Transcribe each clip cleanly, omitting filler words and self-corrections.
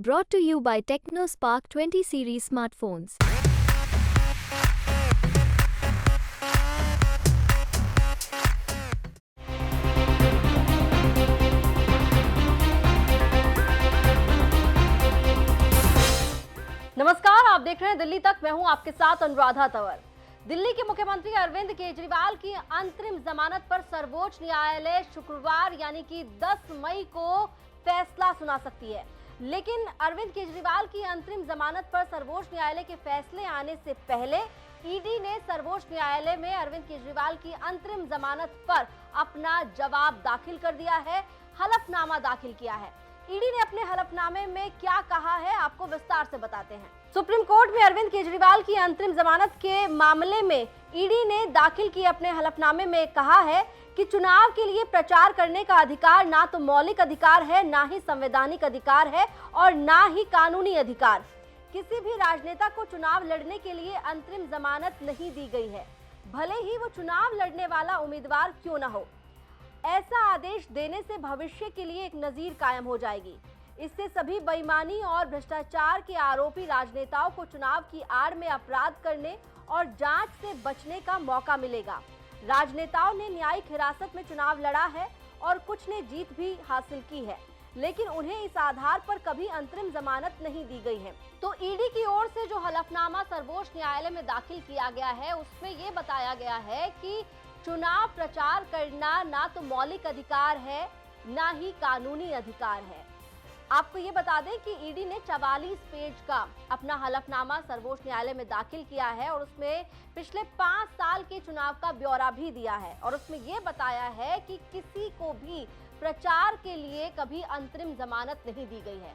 Brought to you by TechnoSpark 20 series smartphones. नमस्कार, आप देख रहे हैं दिल्ली तक। मैं हूं आपके साथ अनुराधा तंवर। दिल्ली के मुख्यमंत्री अरविंद केजरीवाल की अंतरिम जमानत पर सर्वोच्च न्यायालय शुक्रवार यानी कि 10 मई को फैसला सुना सकती है। लेकिन अरविंद केजरीवाल की अंतरिम जमानत पर सर्वोच्च न्यायालय के फैसले आने से पहले ईडी ने सर्वोच्च न्यायालय में अरविंद केजरीवाल की अंतरिम जमानत पर अपना जवाब दाखिल कर दिया है, हलफनामा दाखिल किया है। ईडी ने अपने हलफनामे में क्या कहा है, आपको विस्तार से बताते हैं। सुप्रीम कोर्ट में अरविंद केजरीवाल की अंतरिम जमानत के मामले में ईडी ने दाखिल किए अपने हलफनामे में कहा है कि चुनाव के लिए प्रचार करने का अधिकार ना तो मौलिक अधिकार है, ना ही संवैधानिक अधिकार है और ना ही कानूनी अधिकार। किसी भी राजनेता को चुनाव लड़ने के लिए अंतरिम जमानत नहीं दी गई है, भले ही वो चुनाव लड़ने वाला उम्मीदवार क्यों न हो। ऐसा आदेश देने से भविष्य के लिए एक नजीर कायम हो जाएगी। इससे सभी बेईमानी और भ्रष्टाचार के आरोपी राजनेताओं को चुनाव की आड़ में अपराध करने और जांच से बचने का मौका मिलेगा। राजनेताओं ने न्यायिक हिरासत में चुनाव लड़ा है और कुछ ने जीत भी हासिल की है, लेकिन उन्हें इस आधार पर कभी अंतरिम जमानत नहीं दी गई है। तो ईडी की ओर से जो हलफनामा सर्वोच्च न्यायालय में दाखिल किया गया है, उसमें ये बताया गया है कि चुनाव प्रचार करना ना तो मौलिक अधिकार है, ना ही कानूनी अधिकार है। आपको ये बता दें कि ईडी ने 44 पेज का अपना हलफनामा सर्वोच्च न्यायालय में दाखिल किया है और उसमें पिछले 5 साल के चुनाव का ब्यौरा भी दिया है और उसमें ये बताया है कि किसी को भी प्रचार के लिए कभी अंतरिम जमानत नहीं दी गई है।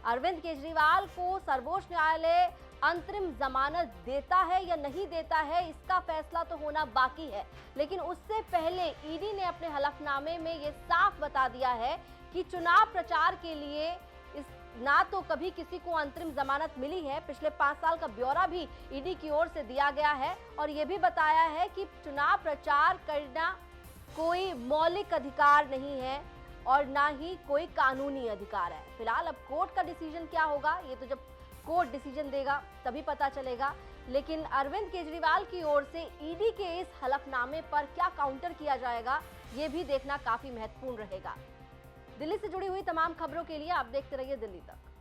अरविंद केजरीवाल को सर्वोच्च न्यायालय अंतरिम जमानत देता है या नहीं देता है, इसका फैसला तो होना बाकी है। लेकिन उससे पहले ईडी ने अपने हलफनामे में ये साफ बता दिया है कि चुनाव प्रचार के लिए ना तो कभी किसी को अंतरिम जमानत मिली है। पिछले 5 साल का ब्यौरा भी ईडी की ओर से दिया गया है और ये भी बताया है कि चुनाव प्रचार करना कोई मौलिक अधिकार नहीं है और ना ही कोई कानूनी अधिकार है। फिलहाल अब कोर्ट का डिसीजन क्या होगा, ये तो जब कोर्ट डिसीजन देगा तभी पता चलेगा। लेकिन अरविंद केजरीवाल की ओर से ईडी के इस हलफनामे पर क्या काउंटर किया जाएगा, ये भी देखना काफी महत्वपूर्ण रहेगा। दिल्ली से जुड़ी हुई तमाम खबरों के लिए आप देखते रहिए दिल्ली तक।